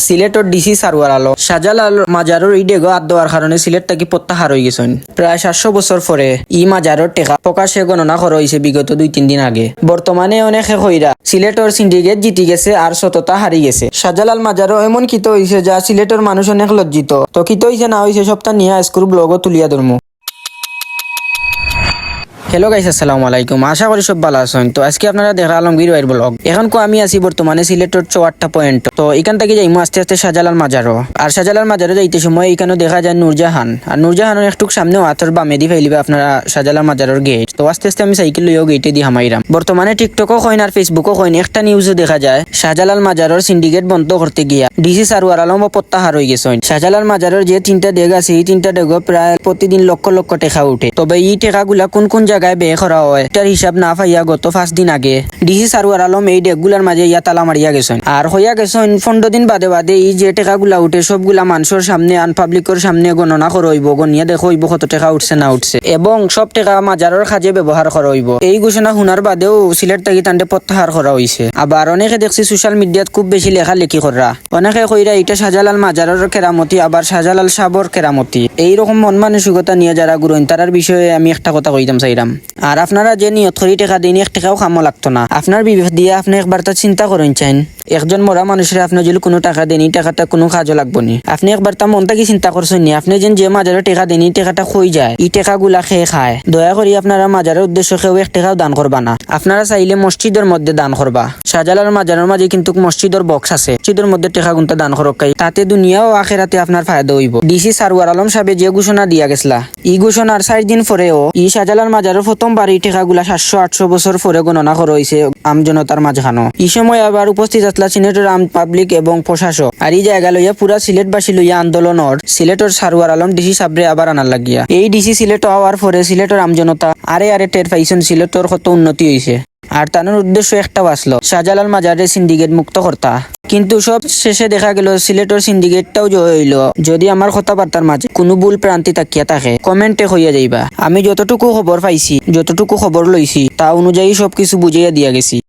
সিলেটর DC Sarwar আলো শাহজালাল মাজারর ই ডেগো আদ দেওয়ার কারণে সিলেট থাকি প্রত্যাহার হয়ে গেছেন। প্রায় 700 বছর পরে ই মাজারর টেকা প্রকাশে গণনা করা হয়েছে বিগত 2-3 দিন আগে। বর্তমানে অনেকে কইরা সিলেটর সিন্ডিকেট জিতি গেছে আর সততা হারি গেছে। শাহজালাল মাজারও এমন কিত হয়েছে যা সিলেটর মানুষ অনেক লজ্জিত। তো কিত হয়েছে না হয়েছে সপ্তাহ নিয়ে স্কুল ব্লগও তুলিয়া ধরমু। হ্যালো গাইস, আসসালামু আলাইকুম। আশা করি সব ভালো আছেন। তো আজকে আপনারা দেখা আলমগীর ভাইয়ের ব্লগ। এখন আমি আছি বর্তমানে সিলেটের 4টা পয়েন্ট। তো এখান থেকে যাইমু আস্তে আস্তে শাহজালাল মাজারও। আর শাহজালাল মাজারও যাইতে সময় এখানে দেখা যায় নূরজাহান। আর নূরজাহানের একটু সামনে হাতের বামে দি ফাইলিবে আপনারা শাহজালাল মাজারের গেট। তো আস্তে আস্তে আমি সাইকেল লইও গেটে দি হামাইরাম। বর্তমানে টিকটকও কইন আর ফেসবুকও কইন একটা নিউজে দেখা যায় শাহজালাল মাজারের সিন্ডিকেট বন্ধ করতে গিয়া ডিসি সারওয়ার আলম প্রত্যাহার হয়ে গেছেন। শাহজালাল মাজারের যে 3টা ডেগ আছে এই 3টা ডেগ প্রায় প্রতিদিন লক্ষ লক্ষ টাকা উঠে। তবে এই টাকাগুলা কোন কোন জায়গায় ব্যয় করা হয় এটার হিসাব না পাইয়া গত 5 দিন আগে ডিসি সারওয়ার আলম এই ডেকগুলার মাঝে ইয়া তালা মারিয়া গেছেন। আর হইয়া গেছেন 15 দিন বাদে বাদে এই যে টাকাগুলা উঠে সবগুলা মানুষের সামনে আনপাবলিকের সামনে গণনা করা হইব, গনিয়া দেখো হইব কত টাকা উঠছে না উঠছে এবং সব টাকা মাজারের কাজে ব্যবহার করা হইব। এই ঘোষণা শোনার বাদেও সিলেট থেকে তান্ডে প্রত্যাহার করা হয়েছে। আবার অনেকে দেখছি সোশ্যাল মিডিয়াত খুব বেশি লেখালেখি করা, অনেকে কইরা এটা শাহজালাল মাজারের কেরামতি আবার শাহজালাল সাবর কেরামতি। এইরকম মন মানসিকতা নিয়ে যারা গুরুন তারার বিষয়ে আমি একটা কথা কইতাম চাইরাম। আর আপনারা যে নিয়ত করি টাকা দিন 1 টাকাও কামো লাগতো না। আপনার বিবেক দিয়ে আপনি একবার তা চিন্তা করেন চাইন একজন মরা মানুষের আপনি যদি কোনো টাকা দেনি টাকাটা কোনো কাজও লাগবো নি। আপনি একবার তা মনটা কি চিন্তা করছেন নি আপনি যে মাজারে টাকা দেনি টাকাটা খই যায় এই টাকাগুলা খেয়ে খায়। দয়া করি আপনারা মাজারের উদ্দেশ্য কেউ 1 টাকাও দান করবা না। আপনারা চাইলে মসজিদের মধ্যে দান করবা। শাহজালাল মাজারের মাঝে কিন্তু মসজিদের বক্স আছে, মসজিদের মধ্যে টাকা গুনতে দান করকাই তাতে দুনিয়া ও আখিরাতে আপনার ফায়দা হইব। ডিসি সারওয়ার আলম সাহেব যে ঘোষণা দিয়া গেছলা এই ঘোষণার 4 দিন পরেও এই শাহজালাল মাজারের প্রথমবার এই টাকাগুলা 700-800 বছর পরে গণনা করা হয়েছে আমজনতার মাঝখানো। এই সময় আবার উপস্থিত আসলা সিলেটের আম পাবলিক এবং প্রশাসক। আর এই জায়গা লইয়া পুরা সিলেটবাসী লইয়া আন্দোলনের সিলেটের সারওয়ার আলম ডিসি সাবরে আবার আনার লাগিয়া। এই ডিসি সিলেট হওয়ার পরে সিলেটের আমজনতা আরে টের পাইছেন সিলেটের কত উন্নতি হয়েছে। আর তার উদ্দেশ্য একটা বাঁচলো শাহজালাল মাজারের সিন্ডিকেট মুক্ত করতা। কিন্তু সব শেষে দেখা গেল সিলেটের সিন্ডিকেটটাও জয় হইল। যদি আমার কথাবার্তার মাঝে কোনো ভুল প্রান্তি তাকিয়া থাকে কমেন্টে হইয়া যাইবা। আমি যতটুকু খবর পাইছি যতটুকু খবর লইছি তা অনুযায়ী সবকিছু বুঝাইয়া দিয়া গেছি।